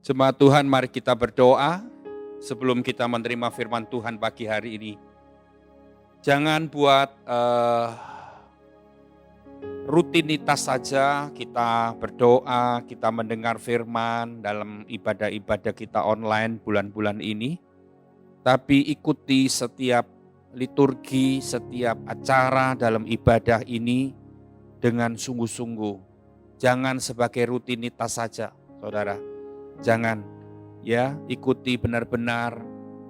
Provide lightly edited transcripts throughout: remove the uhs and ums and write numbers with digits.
Jemaat Tuhan, mari kita berdoa sebelum kita menerima firman Tuhan pagi hari ini. Jangan buat rutinitas saja kita berdoa, kita mendengar firman dalam ibadah-ibadah kita online bulan-bulan ini. Tapi ikuti setiap liturgi, setiap acara dalam ibadah ini dengan sungguh-sungguh. Jangan sebagai rutinitas saja, saudara. Jangan, ya, ikuti benar-benar.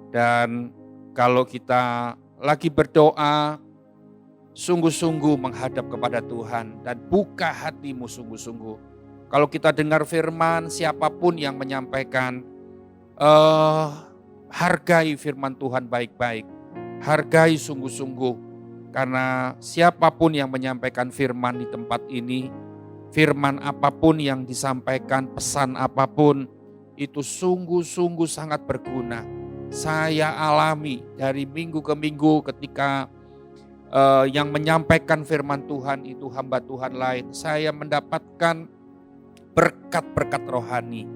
Dan kalau kita lagi berdoa, sungguh-sungguh menghadap kepada Tuhan dan buka hatimu sungguh-sungguh. Kalau kita dengar firman, siapapun yang menyampaikan, hargai firman Tuhan baik-baik. Hargai sungguh-sungguh. Karena siapapun yang menyampaikan firman di tempat ini, firman apapun yang disampaikan, pesan apapun, itu sungguh-sungguh sangat berguna. Saya alami dari minggu ke minggu ketika yang menyampaikan firman Tuhan itu hamba Tuhan lain. Saya mendapatkan berkat-berkat rohani.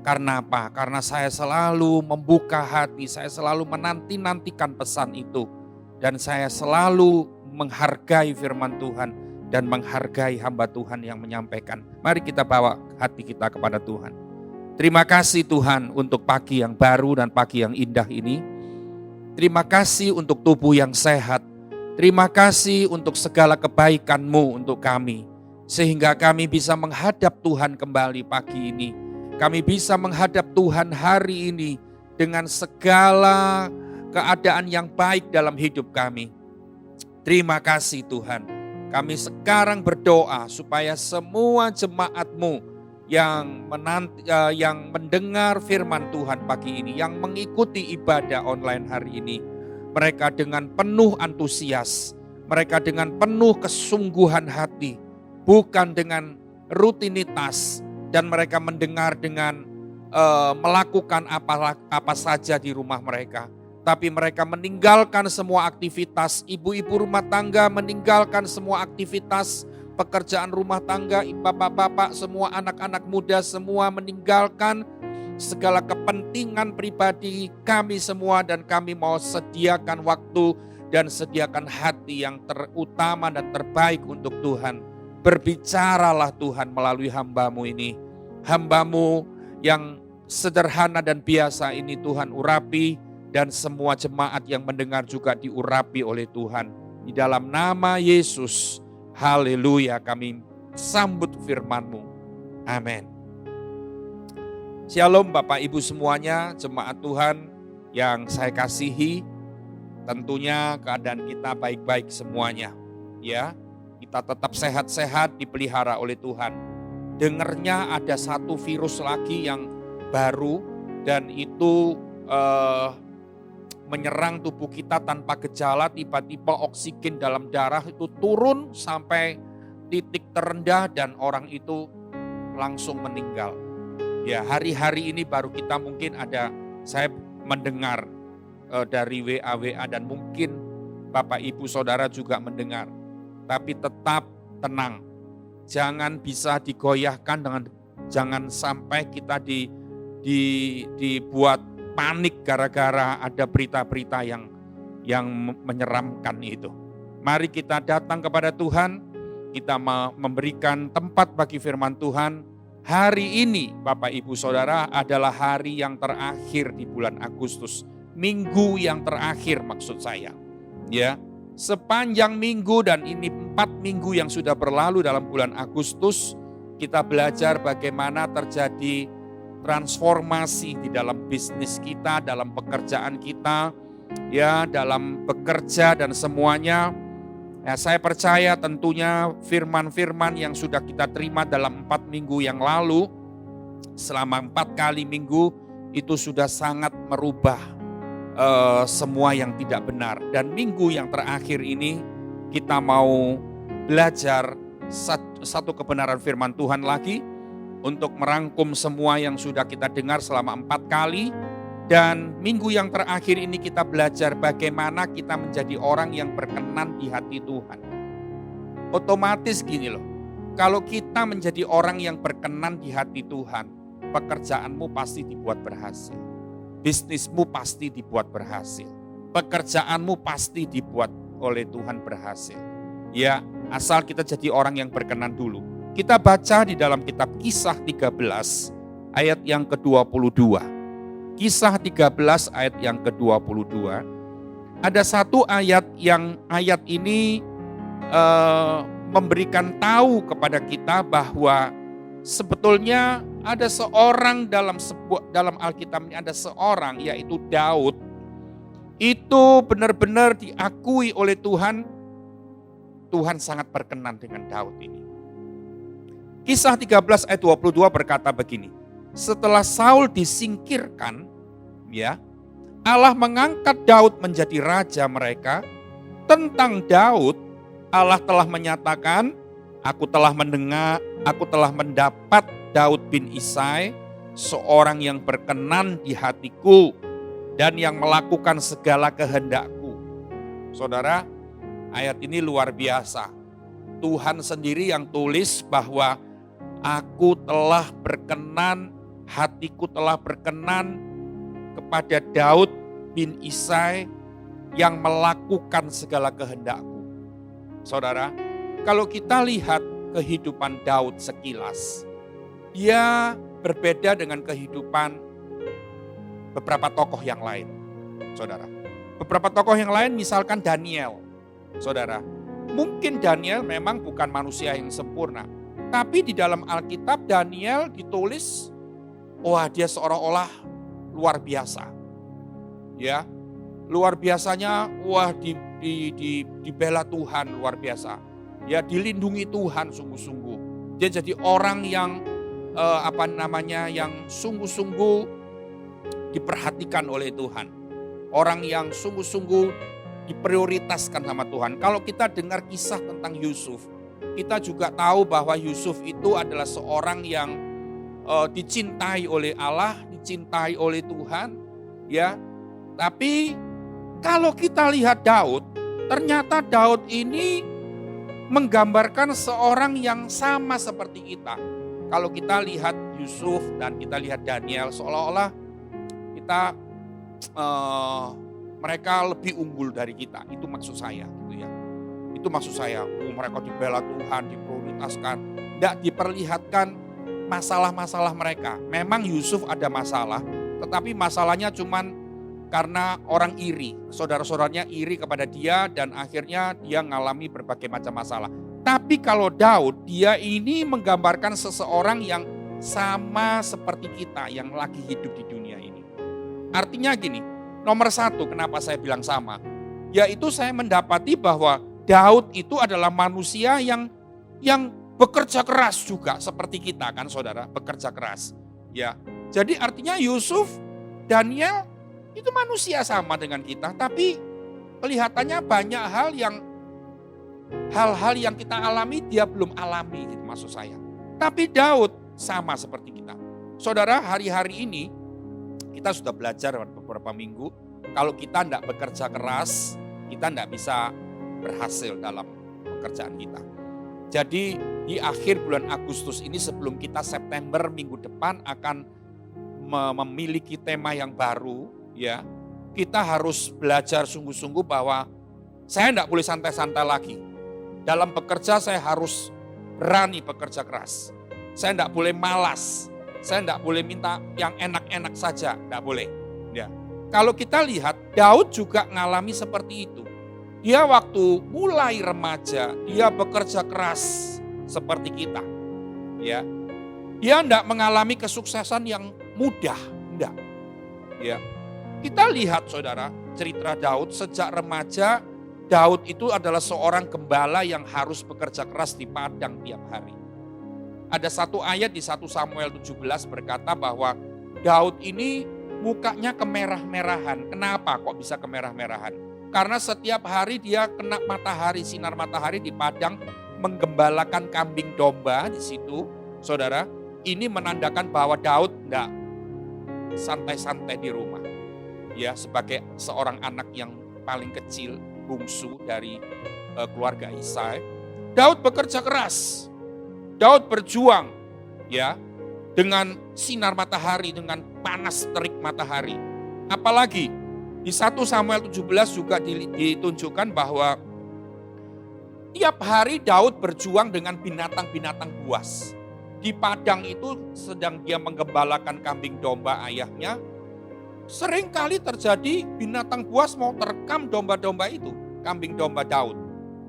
Karena apa? Karena saya selalu membuka hati, saya selalu menanti-nantikan pesan itu. Dan saya selalu menghargai firman Tuhan dan menghargai hamba Tuhan yang menyampaikan. Mari kita bawa hati kita kepada Tuhan. Terima kasih Tuhan untuk pagi yang baru dan pagi yang indah ini. Terima kasih untuk tubuh yang sehat. Terima kasih untuk segala kebaikan-Mu untuk kami. Sehingga kami bisa menghadap Tuhan kembali pagi ini. Kami bisa menghadap Tuhan hari ini dengan segala keadaan yang baik dalam hidup kami. Terima kasih Tuhan. Kami sekarang berdoa supaya semua jemaat-Mu yang mendengar firman Tuhan pagi ini, yang mengikuti ibadah online hari ini, mereka dengan penuh antusias, mereka dengan penuh kesungguhan hati, bukan dengan rutinitas, dan mereka mendengar dengan melakukan apa saja di rumah mereka. Tapi mereka meninggalkan semua aktivitas, ibu-ibu rumah tangga meninggalkan semua aktivitas, pekerjaan rumah tangga, bapak-bapak, semua anak-anak muda semua meninggalkan segala kepentingan pribadi kami semua, dan kami mau sediakan waktu dan sediakan hati yang terutama dan terbaik untuk Tuhan. Berbicaralah Tuhan melalui hamba-Mu ini. Hamba-Mu yang sederhana dan biasa ini Tuhan urapi, dan semua jemaat yang mendengar juga diurapi oleh Tuhan. Di dalam nama Yesus, haleluya, kami sambut firman-Mu. Amin. Shalom Bapak Ibu semuanya, jemaat Tuhan yang saya kasihi. Tentunya keadaan kita baik-baik semuanya. Ya, kita tetap sehat-sehat, dipelihara oleh Tuhan. Dengernya ada satu virus lagi yang baru, dan itu menyerang tubuh kita tanpa gejala. Tiba-tiba oksigen dalam darah itu turun sampai titik terendah dan orang itu langsung meninggal. Ya, hari-hari ini baru kita mungkin saya mendengar dari WA dan mungkin Bapak Ibu Saudara juga mendengar. Tapi tetap tenang. Jangan bisa digoyahkan jangan sampai kita dibuat panik gara-gara ada berita-berita yang menyeramkan itu. Mari kita datang kepada Tuhan, kita memberikan tempat bagi firman Tuhan. Hari ini Bapak Ibu Saudara adalah hari yang terakhir di bulan Agustus. Minggu yang terakhir maksud saya. Ya, sepanjang minggu dan ini 4 minggu yang sudah berlalu dalam bulan Agustus, kita belajar bagaimana terjadi transformasi di dalam bisnis kita, dalam pekerjaan kita, ya, dalam bekerja dan semuanya. Ya, saya percaya tentunya firman-firman yang sudah kita terima dalam 4 minggu yang lalu, selama 4 kali minggu, itu sudah sangat merubah semua yang tidak benar. Dan minggu yang terakhir ini kita mau belajar satu kebenaran firman Tuhan lagi, untuk merangkum semua yang sudah kita dengar selama 4 kali. Dan minggu yang terakhir ini kita belajar bagaimana kita menjadi orang yang berkenan di hati Tuhan. Otomatis gini loh, kalau kita menjadi orang yang berkenan di hati Tuhan, pekerjaanmu pasti dibuat berhasil. Bisnismu pasti dibuat berhasil. Pekerjaanmu pasti dibuat oleh Tuhan berhasil. Ya, asal kita jadi orang yang berkenan dulu. Kita baca di dalam kitab Kisah 13 ayat yang ke-22. Kisah 13 ayat yang ke-22. Ada satu ayat ini memberikan tahu kepada kita bahwa sebetulnya ada seorang dalam Alkitab ini, ada seorang yaitu Daud. Itu benar-benar diakui oleh Tuhan. Tuhan sangat berkenan dengan Daud ini. Kisah 13 ayat 22 berkata begini. Setelah Saul disingkirkan, ya, Allah mengangkat Daud menjadi raja mereka. Tentang Daud, Allah telah menyatakan, aku telah mendapat Daud bin Isai, seorang yang berkenan di hatiku dan yang melakukan segala kehendakku. Saudara, ayat ini luar biasa. Tuhan sendiri yang tulis bahwa aku telah berkenan, hatiku telah berkenan kepada Daud bin Isai yang melakukan segala kehendakku. Saudara, kalau kita lihat kehidupan Daud sekilas, dia berbeda dengan kehidupan beberapa tokoh yang lain. Saudara, beberapa tokoh yang lain misalkan Daniel. Saudara, mungkin Daniel memang bukan manusia yang sempurna, tapi di dalam Alkitab Daniel ditulis, wah dia seolah-olah luar biasa. Ya, luar biasanya, wah dibela Tuhan luar biasa. Ya, dilindungi Tuhan sungguh-sungguh. Dia jadi orang yang yang sungguh-sungguh diperhatikan oleh Tuhan. Orang yang sungguh-sungguh diprioritaskan sama Tuhan. Kalau kita dengar kisah tentang Yusuf, kita juga tahu bahwa Yusuf itu adalah seorang yang dicintai oleh Allah, dicintai oleh Tuhan, ya. Tapi kalau kita lihat Daud, ternyata Daud ini menggambarkan seorang yang sama seperti kita. Kalau kita lihat Yusuf dan kita lihat Daniel, seolah-olah kita mereka lebih unggul dari kita. Itu maksud saya, gitu ya. Itu maksud saya. Mereka dibela Tuhan, diprioritaskan, tidak diperlihatkan masalah-masalah mereka. Memang Yusuf ada masalah, tetapi masalahnya cuman karena orang iri. Saudara-saudaranya iri kepada dia dan akhirnya dia mengalami berbagai macam masalah. Tapi kalau Daud, dia ini menggambarkan seseorang yang sama seperti kita yang lagi hidup di dunia ini. Artinya gini, nomor satu kenapa saya bilang sama, yaitu saya mendapati bahwa Daud itu adalah manusia yang bekerja keras juga seperti kita kan saudara, bekerja keras. Ya, jadi artinya Yusuf, Daniel itu manusia sama dengan kita, tapi kelihatannya banyak hal-hal yang kita alami dia belum alami gitu maksud saya. Tapi Daud sama seperti kita. Saudara, hari-hari ini kita sudah belajar beberapa minggu, kalau kita tidak bekerja keras, kita tidak bisa berhasil dalam pekerjaan kita. Jadi di akhir bulan Agustus ini sebelum kita September minggu depan akan memiliki tema yang baru, ya, kita harus belajar sungguh-sungguh bahwa saya tidak boleh santai-santai lagi. Dalam bekerja saya harus berani bekerja keras. Saya tidak boleh malas. Saya tidak boleh minta yang enak-enak saja, tidak boleh. Ya. Kalau kita lihat Daud juga mengalami seperti itu. Dia waktu mulai remaja, dia bekerja keras seperti kita. Ya. Dia tidak mengalami kesuksesan yang mudah, tidak. Ya. Kita lihat saudara, cerita Daud sejak remaja, Daud itu adalah seorang gembala yang harus bekerja keras di padang tiap hari. Ada satu ayat di 1 Samuel 17 berkata bahwa Daud ini mukanya kemerah-merahan. Kenapa kok bisa kemerah-merahan? Karena setiap hari dia kena matahari, sinar matahari di padang, menggembalakan kambing domba di situ. Saudara, ini menandakan bahwa Daud enggak santai-santai di rumah. Ya, sebagai seorang anak yang paling kecil, bungsu dari keluarga Isai, Daud bekerja keras. Daud berjuang, ya. dengan sinar matahari, dengan panas terik matahari. Apalagi di 1 Samuel 17 juga ditunjukkan bahwa tiap hari Daud berjuang dengan binatang-binatang buas. Di padang itu sedang dia menggembalakan kambing domba ayahnya. Seringkali terjadi binatang buas mau terkam domba-domba itu, kambing domba Daud.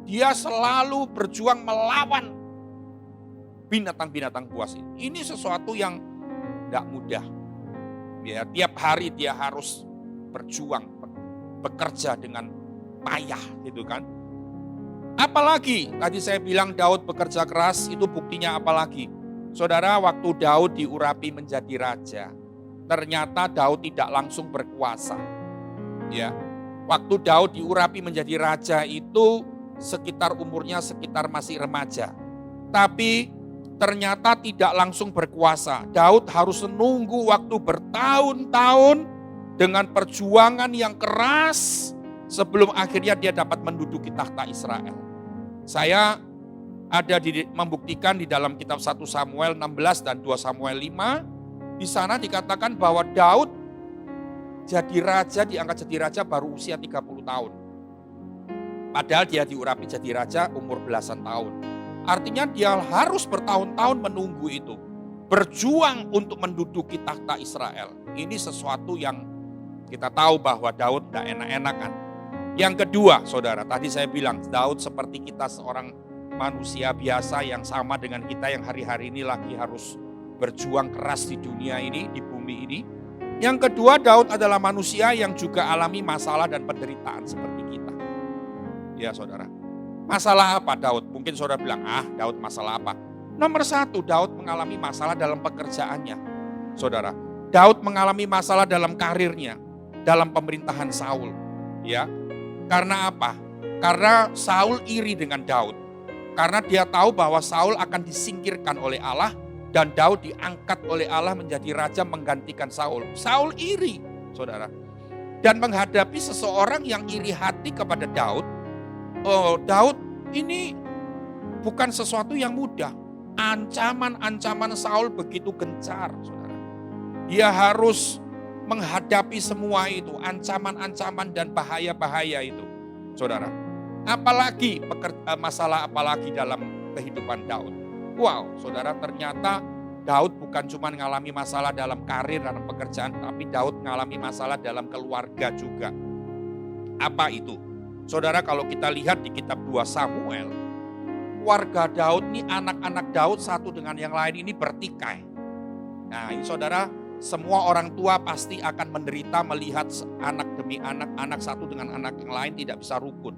Dia selalu berjuang melawan binatang-binatang buas ini. Ini sesuatu yang tidak mudah. Ya, tiap hari dia harus berjuang, bekerja dengan payah gitu kan. Apalagi tadi saya bilang Daud bekerja keras, itu buktinya apalagi? Saudara, waktu Daud diurapi menjadi raja, ternyata Daud tidak langsung berkuasa. Ya. Waktu Daud diurapi menjadi raja itu sekitar umurnya masih remaja. Tapi ternyata tidak langsung berkuasa. Daud harus menunggu waktu bertahun-tahun dengan perjuangan yang keras sebelum akhirnya dia dapat menduduki tahta Israel. Saya ada membuktikan di dalam kitab 1 Samuel 16 dan 2 Samuel 5. Di sana dikatakan bahwa Daud diangkat jadi raja baru usia 30 tahun. Padahal dia diurapi jadi raja umur belasan tahun. Artinya dia harus bertahun-tahun menunggu itu. Berjuang untuk menduduki tahta Israel. Ini sesuatu yang kita tahu bahwa Daud tidak enak-enakan. Yang kedua, saudara, tadi saya bilang Daud seperti kita seorang manusia biasa yang sama dengan kita yang hari-hari ini lagi harus berjuang keras di dunia ini, di bumi ini. Yang kedua, Daud adalah manusia yang juga alami masalah dan penderitaan seperti kita. Ya saudara. Masalah apa Daud? Mungkin saudara bilang, Daud masalah apa? Nomor 1, Daud mengalami masalah dalam pekerjaannya. Saudara, Daud mengalami masalah dalam karirnya, dalam pemerintahan Saul. Ya, karena apa? Karena Saul iri dengan Daud. Karena dia tahu bahwa Saul akan disingkirkan oleh Allah dan Daud diangkat oleh Allah menjadi raja menggantikan Saul. Saul iri, saudara. Dan menghadapi seseorang yang iri hati kepada Daud, Daud ini bukan sesuatu yang mudah. Ancaman-ancaman Saul begitu gencar, saudara. Dia harus menghadapi semua itu, ancaman-ancaman dan bahaya-bahaya itu, saudara. Apalagi masalah apalagi dalam kehidupan Daud. Wow, saudara, ternyata Daud bukan cuma mengalami masalah dalam karir dan pekerjaan, tapi Daud mengalami masalah dalam keluarga juga. Apa itu? Saudara, kalau kita lihat di kitab 2 Samuel, keluarga Daud ini, anak-anak Daud satu dengan yang lain ini bertikai. Nah ini saudara, semua orang tua pasti akan menderita melihat anak demi anak satu dengan anak yang lain tidak bisa rukun.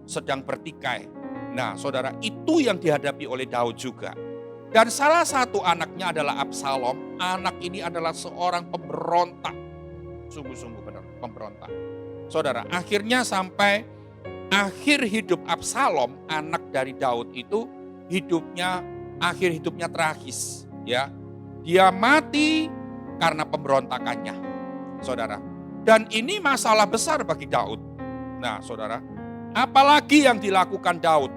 Sedang bertikai. Nah saudara, itu yang dihadapi oleh Daud juga. Dan salah satu anaknya adalah Absalom. Anak ini adalah seorang pemberontak. Sungguh-sungguh benar, pemberontak. Saudara, akhirnya sampai akhir hidup Absalom, anak dari Daud itu, akhir hidupnya tragis. Ya, dia mati karena pemberontakannya, saudara. Dan ini masalah besar bagi Daud. Nah, saudara, apalagi yang dilakukan Daud,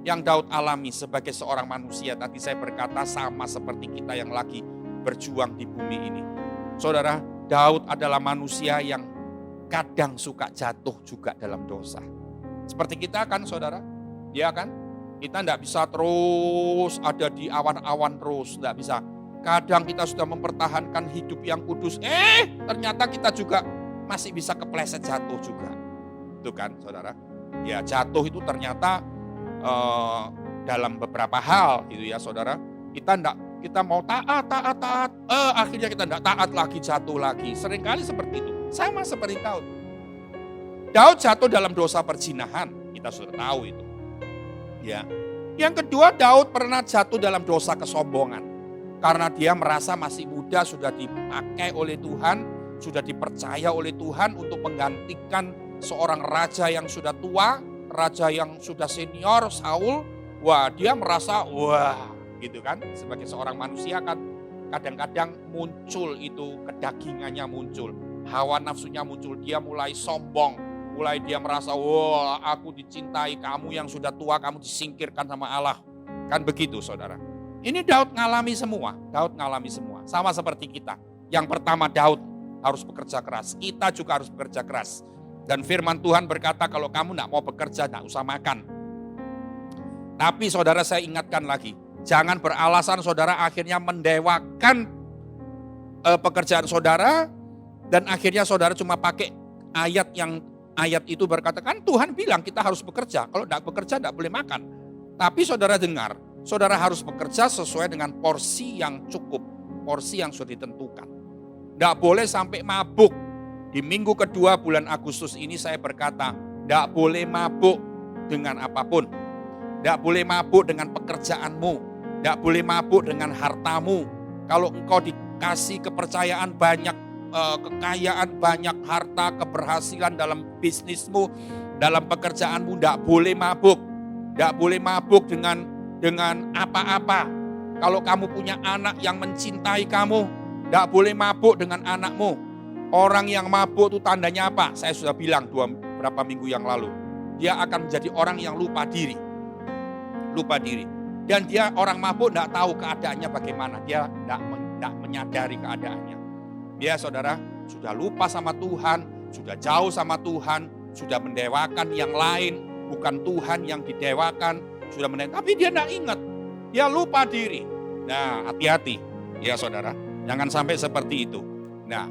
yang Daud alami sebagai seorang manusia. Tadi saya berkata sama seperti kita yang lagi berjuang di bumi ini. Saudara, Daud adalah manusia yang kadang suka jatuh juga dalam dosa. Seperti kita kan saudara, ya kan? Kita tidak bisa terus ada di awan-awan terus, tidak bisa. Kadang kita sudah mempertahankan hidup yang kudus, ternyata kita juga masih bisa kepleset jatuh juga. Itu kan saudara. Ya jatuh itu ternyata dalam beberapa hal gitu ya saudara. Kita mau taat, akhirnya kita tidak taat lagi, jatuh lagi. Seringkali seperti itu. Sama seperti Daud. Daud jatuh dalam dosa perzinahan, kita sudah tahu itu. Ya. Yang kedua, Daud pernah jatuh dalam dosa kesombongan. Karena dia merasa masih muda, sudah dipakai oleh Tuhan, sudah dipercaya oleh Tuhan untuk menggantikan seorang raja yang sudah tua, raja yang sudah senior, Saul. Wah, dia merasa gitu kan, sebagai seorang manusia kan kadang-kadang muncul itu, kedagingannya muncul, hawa nafsunya muncul, dia mulai sombong, mulai dia merasa, aku dicintai, kamu yang sudah tua, kamu disingkirkan sama Allah. Kan begitu saudara. Ini Daud ngalami semua. Sama seperti kita. Yang pertama Daud harus bekerja keras, kita juga harus bekerja keras. Dan firman Tuhan berkata kalau kamu tidak mau bekerja, tidak usah makan. Tapi saudara saya ingatkan lagi, jangan beralasan saudara akhirnya mendewakan pekerjaan saudara, dan akhirnya saudara cuma pakai ayat itu berkata, kan Tuhan bilang kita harus bekerja, kalau tidak bekerja tidak boleh makan. Tapi saudara dengar, saudara harus bekerja sesuai dengan porsi yang cukup, porsi yang sudah ditentukan. Tidak boleh sampai mabuk. Di minggu kedua bulan Agustus ini saya berkata, tidak boleh mabuk dengan apapun. Tidak boleh mabuk dengan pekerjaanmu. Tidak boleh mabuk dengan hartamu. Kalau engkau dikasih kepercayaan banyak, kekayaan, banyak harta, keberhasilan dalam bisnismu, dalam pekerjaanmu, tidak boleh mabuk. Tidak boleh mabuk dengan apa-apa. Kalau kamu punya anak yang mencintai kamu, tidak boleh mabuk dengan anakmu. Orang yang mabuk itu tandanya apa? Saya sudah bilang beberapa minggu yang lalu. Dia akan menjadi orang yang lupa diri. Lupa diri. Dan dia orang mabuk tidak tahu keadaannya bagaimana. Dia tidak menyadari keadaannya. Dia saudara sudah lupa sama Tuhan, sudah jauh sama Tuhan, sudah mendewakan yang lain, bukan Tuhan yang didewakan, sudah tapi dia tidak ingat. Dia lupa diri. Nah, hati-hati ya saudara, jangan sampai seperti itu. Nah,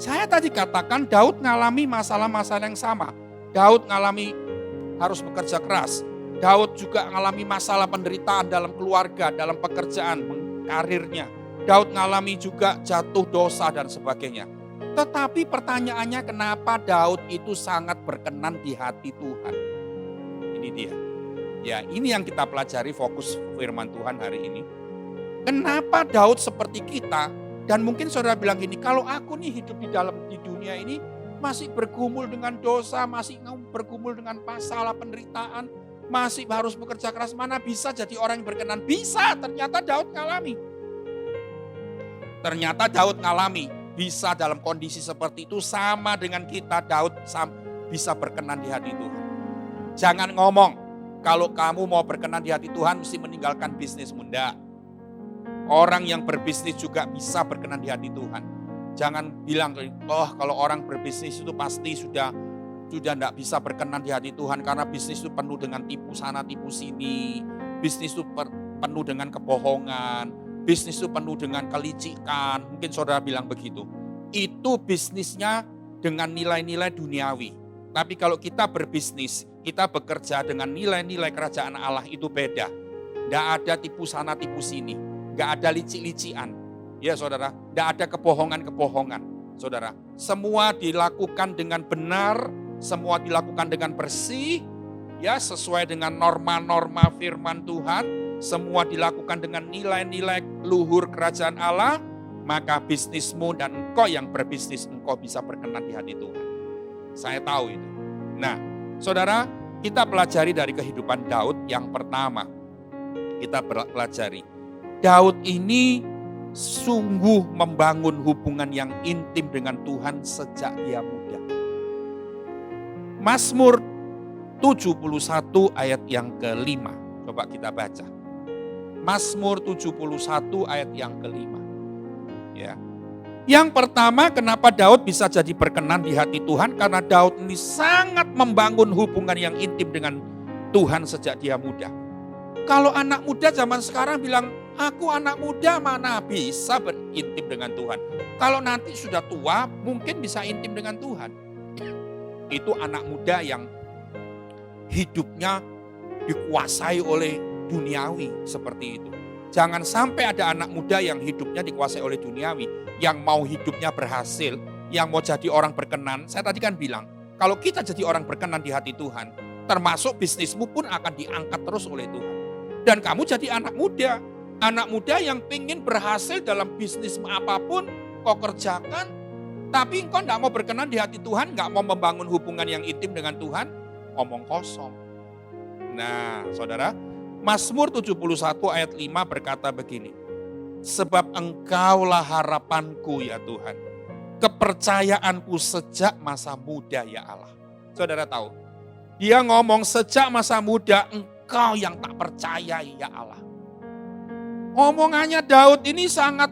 saya tadi katakan Daud ngalami masalah-masalah yang sama. Daud ngalami harus bekerja keras. Daud juga ngalami masalah penderitaan dalam keluarga, dalam pekerjaan, karirnya. Daud ngalami juga jatuh dosa dan sebagainya. Tetapi pertanyaannya, kenapa Daud itu sangat berkenan di hati Tuhan? Ini dia. Ya, ini yang kita pelajari fokus firman Tuhan hari ini. Kenapa Daud seperti kita? Dan mungkin saudara bilang gini, kalau aku nih hidup di dunia ini masih bergumul dengan dosa, masih bergumul dengan masalah penderitaan, masih harus bekerja keras, mana bisa jadi orang yang berkenan? Bisa, ternyata Daud ngalami. Ternyata Daud ngalami, bisa dalam kondisi seperti itu sama dengan kita, Daud bisa berkenan di hati Tuhan. Jangan ngomong, kalau kamu mau berkenan di hati Tuhan mesti meninggalkan bisnismu. Enggak. Orang yang berbisnis juga bisa berkenan di hati Tuhan. Jangan bilang, oh kalau orang berbisnis itu pasti sudah tidak bisa berkenan di hati Tuhan karena bisnis itu penuh dengan tipu sana tipu sini. Bisnis itu penuh dengan kebohongan. Bisnis itu penuh dengan kelicikan. Mungkin saudara bilang begitu. Itu bisnisnya dengan nilai-nilai duniawi. Tapi kalau kita berbisnis, kita bekerja dengan nilai-nilai kerajaan Allah itu beda. Tidak ada tipu sana tipu sini. Tidak ada licik-lician. Ya saudara, tidak ada kebohongan-kebohongan. Saudara, semua dilakukan dengan benar, semua dilakukan dengan bersih, ya sesuai dengan norma-norma firman Tuhan, semua dilakukan dengan nilai-nilai luhur kerajaan Allah, maka bisnismu dan engkau yang berbisnis, engkau bisa berkenan di hati Tuhan. Saya tahu itu. Nah, saudara, kita pelajari dari kehidupan Daud yang pertama. Kita pelajari. Daud ini sungguh membangun hubungan yang intim dengan Tuhan sejak dia muda. Mazmur 71 ayat yang ke-5. Coba kita baca. Mazmur 71 ayat yang ke-5. Ya. Yang pertama, kenapa Daud bisa jadi berkenan di hati Tuhan? Karena Daud ini sangat membangun hubungan yang intim dengan Tuhan sejak dia muda. Kalau anak muda zaman sekarang bilang, aku anak muda mana bisa berintim dengan Tuhan. Kalau nanti sudah tua mungkin bisa intim dengan Tuhan. Itu anak muda yang hidupnya dikuasai oleh duniawi seperti itu. Jangan sampai ada anak muda yang hidupnya dikuasai oleh duniawi. Yang mau hidupnya berhasil, yang mau jadi orang berkenan. Saya tadi kan bilang, kalau kita jadi orang berkenan di hati Tuhan, termasuk bisnismu pun akan diangkat terus oleh Tuhan. Dan kamu jadi anak muda yang pengen berhasil dalam bisnis apapun kau kerjakan, tapi engkau tidak mau berkenan di hati Tuhan, nggak mau membangun hubungan yang intim dengan Tuhan, omong kosong. Nah, saudara, Mazmur 71 ayat 5 berkata begini, sebab engkaulah harapanku ya Tuhan, kepercayaanku sejak masa muda ya Allah. Saudara tahu, dia ngomong sejak masa muda engkau yang tak percaya ya Allah. Omongannya Daud ini sangat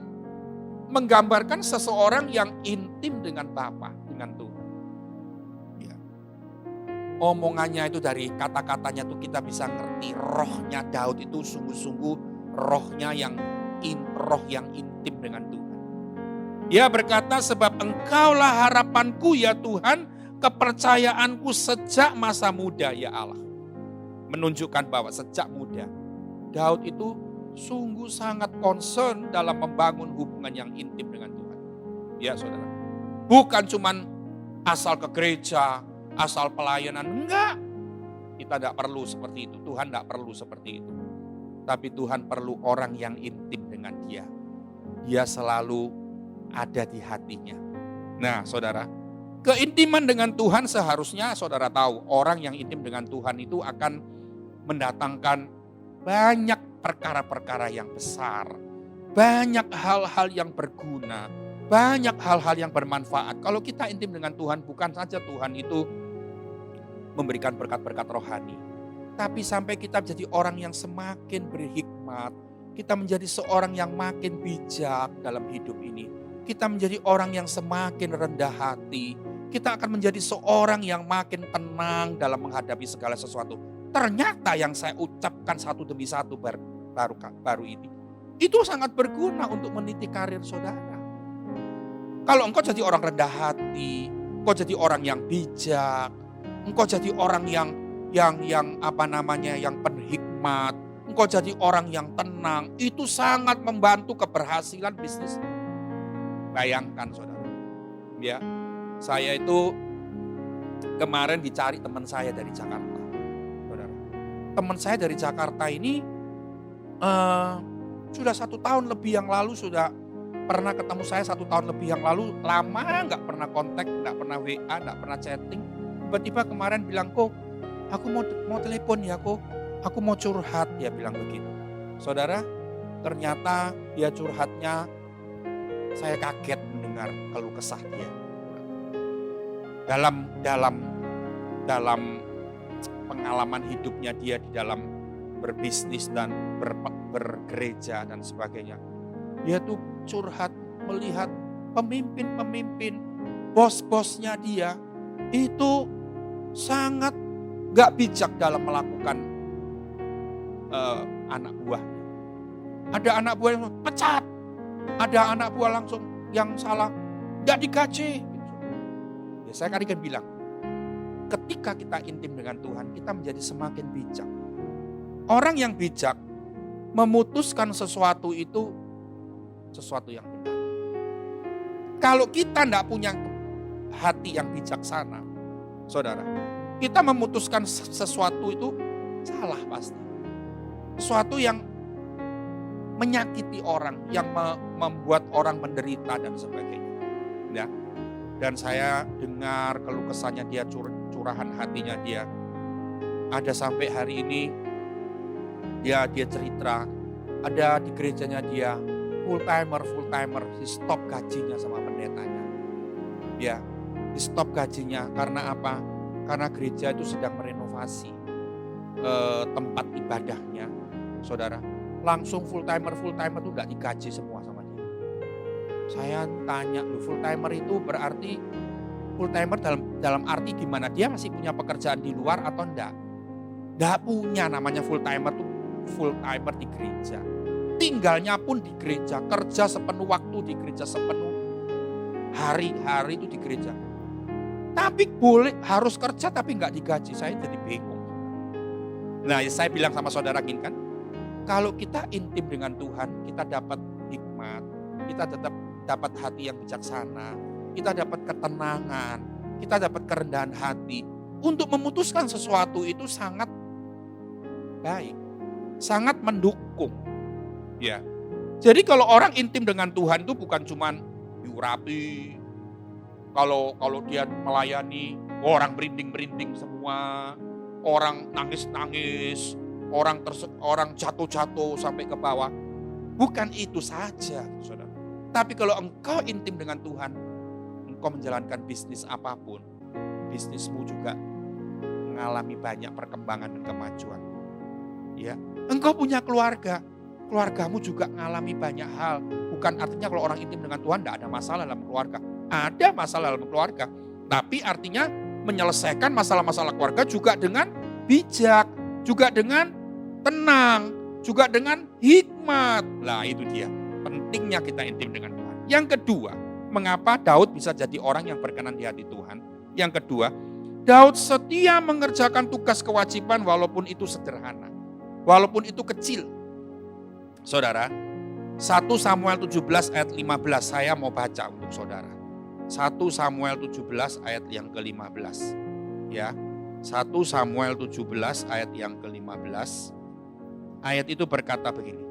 menggambarkan seseorang yang intim dengan Bapa, dengan Tuhan. Ya. Omongannya itu dari kata-katanya itu kita bisa ngerti rohnya Daud itu sungguh-sungguh rohnya roh yang intim dengan Tuhan. Dia berkata, sebab Engkaulah harapanku ya Tuhan, kepercayaanku sejak masa muda ya Allah. Menunjukkan bahwa sejak muda Daud itu sungguh sangat concern dalam membangun hubungan yang intim dengan Tuhan. Ya saudara. Bukan cuman asal ke gereja, asal pelayanan. Enggak. Kita tidak perlu seperti itu. Tuhan tidak perlu seperti itu. Tapi Tuhan perlu orang yang intim dengan dia. Dia selalu ada di hatinya. Nah saudara, keintiman dengan Tuhan seharusnya saudara tahu. Orang yang intim dengan Tuhan itu akan mendatangkan banyak perkara-perkara yang besar, banyak hal-hal yang berguna, banyak hal-hal yang bermanfaat. Kalau kita intim dengan Tuhan, bukan saja Tuhan itu memberikan berkat-berkat rohani, tapi sampai kita menjadi orang yang semakin berhikmat, kita menjadi seorang yang makin bijak dalam hidup ini, kita menjadi orang yang semakin rendah hati, kita akan menjadi seorang yang makin tenang dalam menghadapi segala sesuatu. Ternyata yang saya ucapkan satu demi satu baru ini, itu sangat berguna untuk meniti karir saudara. Kalau engkau jadi orang rendah hati, engkau jadi orang yang bijak, engkau jadi orang yang penghikmat, engkau jadi orang yang tenang, itu sangat membantu keberhasilan bisnis. Bayangkan saudara, ya, saya itu kemarin dicari teman saya dari Jakarta. Teman saya dari Jakarta ini sudah 1 tahun lebih yang lalu sudah pernah ketemu saya 1 tahun lebih yang lalu, lama nggak pernah kontak, nggak pernah WA, nggak pernah chatting. Tiba-tiba kemarin bilang, kok aku mau telepon ya kok, aku mau curhat, dia bilang begitu. Saudara, ternyata dia curhatnya, saya kaget mendengar keluh kesah dia. Dalam pengalaman hidupnya dia di dalam berbisnis dan bergereja dan sebagainya. Dia tuh curhat melihat pemimpin-pemimpin, bos-bosnya dia itu sangat gak bijak dalam melakukan anak buahnya. Ada anak buah yang pecat, ada anak buah langsung yang salah, gak digaji. Ya, saya kan bilang, ketika kita intim dengan Tuhan, kita menjadi semakin bijak. Orang yang bijak memutuskan sesuatu itu sesuatu yang benar. Kalau kita tidak punya hati yang bijaksana, saudara, kita memutuskan sesuatu itu salah pasti. Sesuatu yang menyakiti orang, yang membuat orang menderita dan sebagainya. Ya. Dan saya dengar keluh kesahnya dia, curahan hatinya dia. Ada sampai hari ini dia cerita, ada di gerejanya dia full timer, di stop gajinya sama pendetanya. Ya, di stop gajinya karena apa? Karena gereja itu sedang merenovasi tempat ibadahnya, saudara. Langsung full timer itu udah digaji semua sama dia. Saya tanya, full timer itu berarti full timer dalam arti gimana? Dia masih punya pekerjaan di luar atau enggak? Enggak punya, namanya full timer tuh full timer di gereja. Tinggalnya pun di gereja, kerja sepenuh waktu di gereja, sepenuh hari-hari itu di gereja. Tapi boleh harus kerja tapi enggak digaji, saya jadi bingung. Nah, saya bilang sama saudara gini kan, kalau kita intim dengan Tuhan, kita dapat hikmat, kita tetap dapat hati yang bijaksana, kita dapat ketenangan, kita dapat kerendahan hati. Untuk memutuskan sesuatu itu sangat baik, sangat mendukung. Ya. Jadi kalau orang intim dengan Tuhan itu bukan cuman diurapi. Kalau dia melayani, orang merinding-merinding semua, orang nangis-nangis, orang jatuh-jatuh sampai ke bawah. Bukan itu saja, saudara. Tapi kalau engkau intim dengan Tuhan, engkau menjalankan bisnis apapun, bisnismu juga mengalami banyak perkembangan dan kemajuan. Ya, engkau punya keluarga, keluargamu juga mengalami banyak hal. Bukan artinya kalau orang intim dengan Tuhan tidak ada masalah dalam keluarga. Ada masalah dalam keluarga. Tapi artinya menyelesaikan masalah-masalah keluarga juga dengan bijak, juga dengan tenang, juga dengan hikmat. Lah itu dia, pentingnya kita intim dengan Tuhan. Yang kedua, mengapa Daud bisa jadi orang yang berkenan di hati Tuhan? Yang kedua, Daud setia mengerjakan tugas kewajiban walaupun itu sederhana. Walaupun itu kecil. Saudara, 1 Samuel 17 ayat 15 saya mau baca untuk saudara. 1 Samuel 17 ayat yang ke-15. Ya. 1 Samuel 17 ayat yang ke-15. Ayat itu berkata begini.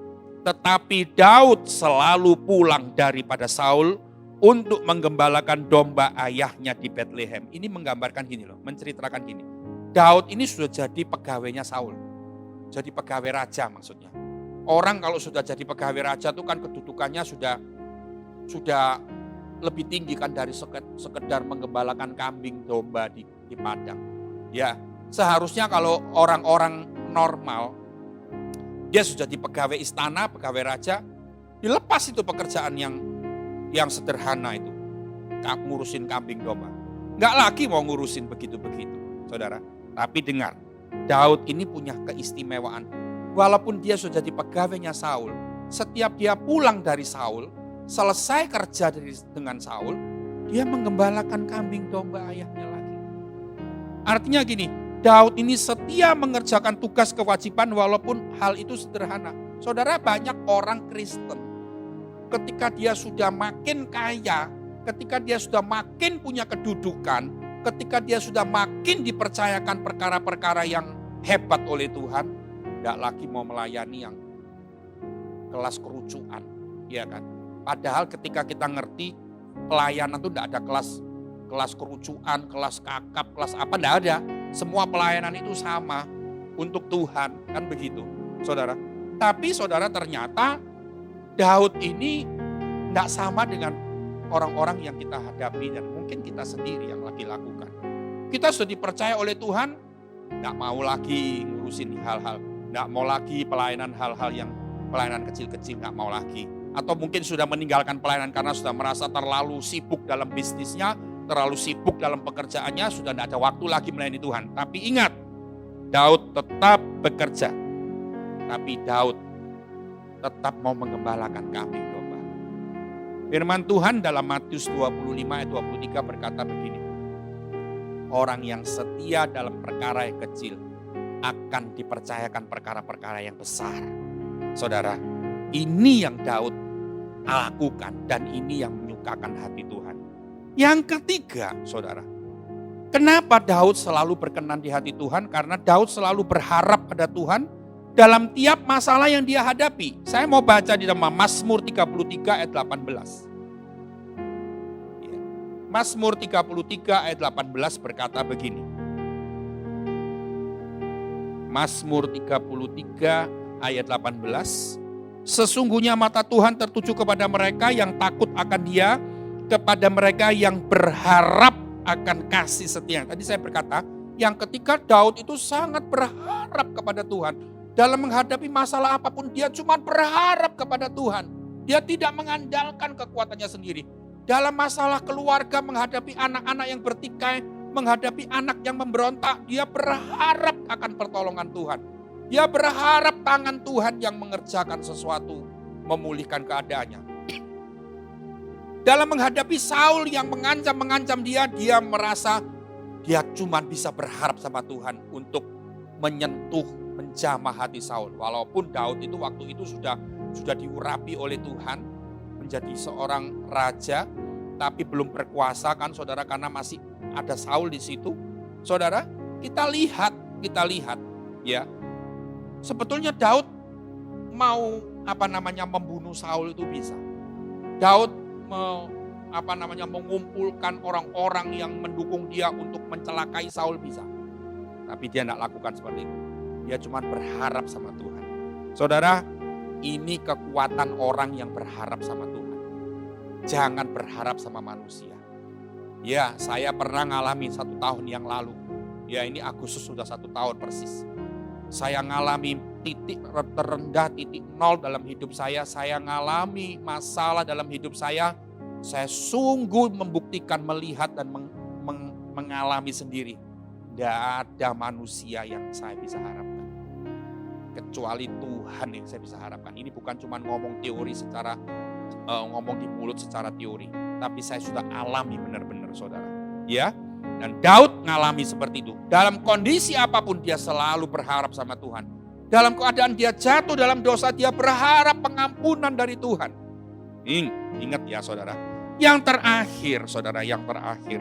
Tetapi Daud selalu pulang daripada Saul untuk menggembalakan domba ayahnya di Bethlehem. Ini menggambarkan gini loh, menceritakan gini. Daud ini sudah jadi pegawainya Saul. Jadi pegawai raja maksudnya. Orang kalau sudah jadi pegawai raja itu kan kedudukannya sudah lebih tinggi kan dari sekedar menggembalakan kambing domba di padang. Ya, seharusnya kalau orang-orang normal dia sudah jadi pegawai istana, pegawai raja, dilepas itu pekerjaan yang sederhana itu. Ngurusin kambing domba. Enggak lagi mau ngurusin begitu-begitu, saudara. Tapi dengar, Daud ini punya keistimewaan. Walaupun dia sudah jadi pegawainya Saul, setiap dia pulang dari Saul, selesai kerja dengan Saul, dia menggembalakan kambing domba ayahnya lagi. Artinya gini, Daud ini setia mengerjakan tugas kewajiban walaupun hal itu sederhana. Saudara, banyak orang Kristen ketika dia sudah makin kaya, ketika dia sudah makin punya kedudukan, ketika dia sudah makin dipercayakan perkara-perkara yang hebat oleh Tuhan, tidak lagi mau melayani yang kelas kerucuan, ya kan? Padahal ketika kita ngerti pelayanan itu tidak ada kelas kerucuan, kelas kakap, kelas apa, tidak ada. Semua pelayanan itu sama untuk Tuhan, kan begitu, saudara. Tapi saudara, ternyata Daud ini tidak sama dengan orang-orang yang kita hadapi dan mungkin kita sendiri yang lagi lakukan. Kita sudah dipercaya oleh Tuhan, tidak mau lagi ngurusin hal-hal. Nggak mau lagi pelayanan hal-hal yang pelayanan kecil-kecil, nggak mau lagi. Atau mungkin sudah meninggalkan pelayanan karena sudah merasa terlalu sibuk dalam bisnisnya, terlalu sibuk dalam pekerjaannya, sudah tidak ada waktu lagi melayani Tuhan. Tapi ingat, Daud tetap bekerja. Tapi Daud tetap mau menggembalakan kambing domba. Firman Tuhan dalam Matius 25 ayat 23 berkata begini. Orang yang setia dalam perkara yang kecil akan dipercayakan perkara-perkara yang besar. Saudara, ini yang Daud lakukan dan ini yang menyukakan hati Tuhan. Yang ketiga, saudara, kenapa Daud selalu berkenan di hati Tuhan? Karena Daud selalu berharap pada Tuhan dalam tiap masalah yang dia hadapi. Saya mau baca di dalam Mazmur 33 ayat 18. Mazmur 33 ayat 18 berkata begini. Mazmur 33 ayat 18. Sesungguhnya mata Tuhan tertuju kepada mereka yang takut akan Dia, kepada mereka yang berharap akan kasih setia. Tadi saya berkata, yang ketika Daud itu sangat berharap kepada Tuhan. Dalam menghadapi masalah apapun dia cuma berharap kepada Tuhan. Dia tidak mengandalkan kekuatannya sendiri. Dalam masalah keluarga, menghadapi anak-anak yang bertikai, menghadapi anak yang memberontak, dia berharap akan pertolongan Tuhan. Dia berharap tangan Tuhan yang mengerjakan sesuatu, memulihkan keadaannya. Dalam menghadapi Saul yang mengancam dia merasa dia cuma bisa berharap sama Tuhan untuk menyentuh, menjamah hati Saul. Walaupun Daud itu waktu itu sudah diurapi oleh Tuhan menjadi seorang raja, tapi belum berkuasa kan saudara, karena masih ada Saul di situ. Saudara, kita lihat ya. Sebetulnya Daud mau membunuh Saul itu bisa. Daud mengumpulkan orang-orang yang mendukung dia untuk mencelakai Saul bisa. Tapi dia tidak lakukan seperti itu. Dia cuma berharap sama Tuhan. Saudara, ini kekuatan orang yang berharap sama Tuhan. Jangan berharap sama manusia. Ya, saya pernah ngalamin 1 tahun yang lalu. Ya, ini Agustus sudah 1 tahun persis. Saya ngalami titik terendah, titik nol dalam hidup saya ngalami masalah dalam hidup saya sungguh membuktikan, melihat dan mengalami sendiri. Tidak ada manusia yang saya bisa harapkan. Kecuali Tuhan yang saya bisa harapkan. Ini bukan cuma ngomong teori secara, ngomong di mulut secara teori. Tapi saya sudah alami benar-benar saudara. Ya, dan Daud ngalami seperti itu. Dalam kondisi apapun dia selalu berharap sama Tuhan. Dalam keadaan dia jatuh dalam dosa, dia berharap pengampunan dari Tuhan. Ingat ya saudara. Yang terakhir saudara, yang terakhir.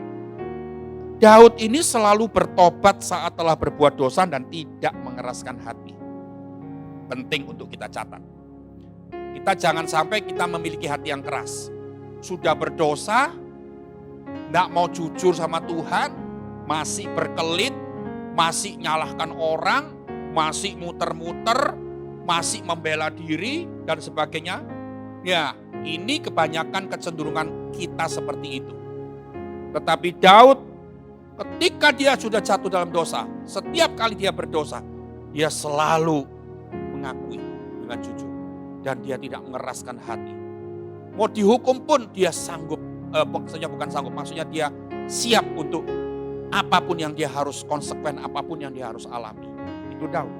Daud ini selalu bertobat saat telah berbuat dosa dan tidak mengeraskan hati. Penting untuk kita catat. Kita jangan sampai kita memiliki hati yang keras. Sudah berdosa, tidak mau jujur sama Tuhan, masih berkelit, masih nyalahkan orang, masih muter-muter, masih membela diri dan sebagainya. Ya, ini kebanyakan kecenderungan kita seperti itu. Tetapi Daud ketika dia sudah jatuh dalam dosa, setiap kali dia berdosa, dia selalu mengakui dengan jujur. Dan dia tidak mengeraskan hati. Mau dihukum pun dia sanggup, maksudnya bukan sanggup, maksudnya dia siap untuk apapun yang dia harus, konsekuen apapun yang dia harus alami. Itu Daud.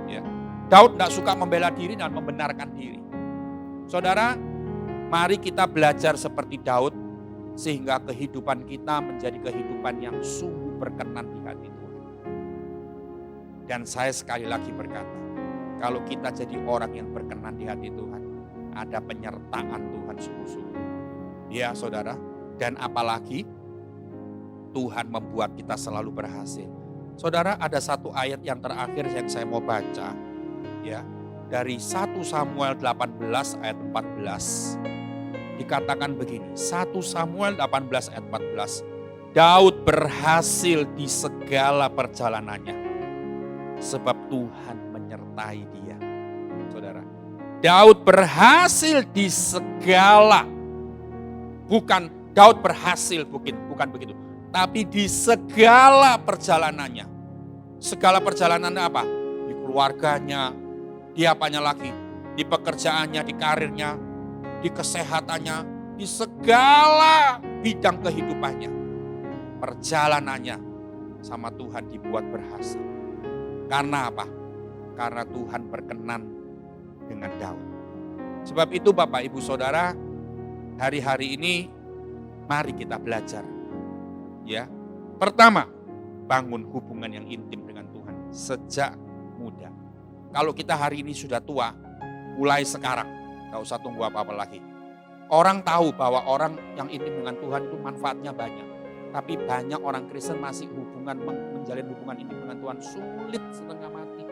Ya. Daud tidak suka membela diri dan membenarkan diri. Saudara, mari kita belajar seperti Daud, sehingga kehidupan kita menjadi kehidupan yang sungguh berkenan di hati Tuhan. Dan saya sekali lagi berkata, kalau kita jadi orang yang berkenan di hati Tuhan, ada penyertaan Tuhan sungguh-sungguh. Ya saudara, dan apalagi Tuhan membuat kita selalu berhasil. Saudara, ada satu ayat yang terakhir yang saya mau baca, ya, dari 1 Samuel 18 ayat 14. Dikatakan begini, 1 Samuel 18 ayat 14. Daud berhasil di segala perjalanannya, sebab Tuhan menyertai dia. Saudara, Daud berhasil di segala, bukan Daud berhasil, bukan begitu. Tapi di segala perjalanannya. Segala perjalanannya apa? Di keluarganya, di apanya lagi? Di pekerjaannya, di karirnya, di kesehatannya, di segala bidang kehidupannya. Perjalanannya sama Tuhan dibuat berhasil. Karena apa? Karena Tuhan berkenan dengan Daud. Sebab itu Bapak Ibu Saudara, hari-hari ini mari kita belajar. Ya, pertama, bangun hubungan yang intim dengan Tuhan sejak muda. Kalau kita hari ini sudah tua, mulai sekarang, gak usah tunggu apa-apa lagi. Orang tahu bahwa orang yang intim dengan Tuhan itu manfaatnya banyak. Tapi banyak orang Kristen masih menjalin hubungan intim dengan Tuhan sulit setengah mati.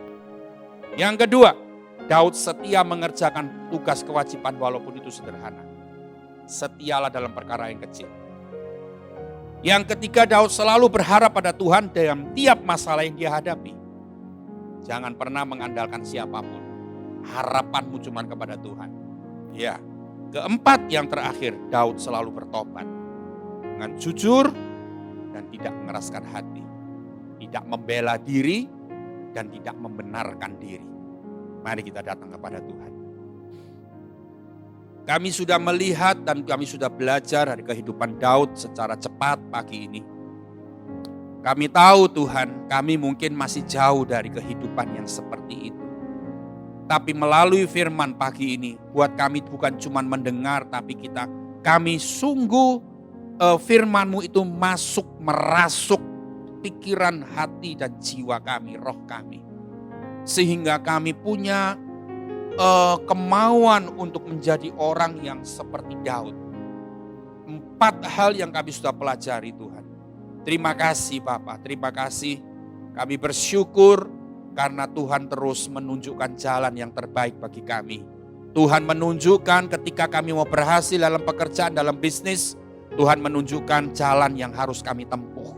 Yang kedua, Daud setia mengerjakan tugas kewajiban walaupun itu sederhana. Setialah dalam perkara yang kecil. Yang ketiga, Daud selalu berharap pada Tuhan dalam tiap masalah yang dia hadapi. Jangan pernah mengandalkan siapapun. Harapanmu cuma kepada Tuhan. Ya. Keempat, yang terakhir, Daud selalu bertobat. Dengan jujur dan tidak mengeraskan hati. Tidak membela diri dan tidak membenarkan diri. Mari kita datang kepada Tuhan. Kami sudah melihat dan kami sudah belajar dari kehidupan Daud secara cepat pagi ini. Kami tahu Tuhan, kami mungkin masih jauh dari kehidupan yang seperti itu. Tapi melalui firman pagi ini, buat kami bukan cuma mendengar, tapi kami sungguh firman-Mu itu masuk, merasuk pikiran, hati dan jiwa kami, roh kami. Sehingga kami punya kemauan untuk menjadi orang yang seperti Daud. 4 hal yang kami sudah pelajari Tuhan. Terima kasih Bapak, terima kasih. Kami bersyukur karena Tuhan terus menunjukkan jalan yang terbaik bagi kami. Tuhan menunjukkan ketika kami mau berhasil dalam pekerjaan, dalam bisnis, Tuhan menunjukkan jalan yang harus kami tempuh.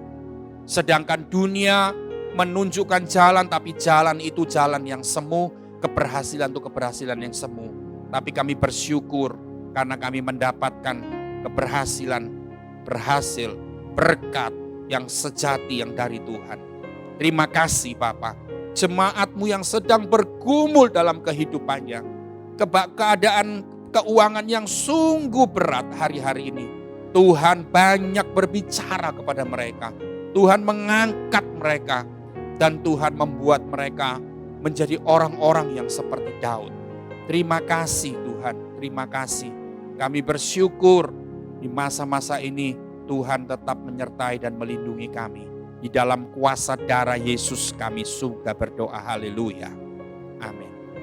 Sedangkan dunia menunjukkan jalan, tapi jalan itu jalan yang semu, keberhasilan itu keberhasilan yang semu. Tapi kami bersyukur karena kami mendapatkan keberhasilan, berkat yang sejati yang dari Tuhan. Terima kasih Bapak. jemaat-Mu yang sedang bergumul dalam kehidupannya. Keadaan keuangan yang sungguh berat hari-hari ini. Tuhan banyak berbicara kepada mereka. Tuhan mengangkat mereka. Dan Tuhan membuat mereka menjadi orang-orang yang seperti Daud. Terima kasih Tuhan, terima kasih. Kami bersyukur di masa-masa ini Tuhan tetap menyertai dan melindungi kami. Di dalam kuasa darah Yesus kami sudah berdoa, haleluya. Amin.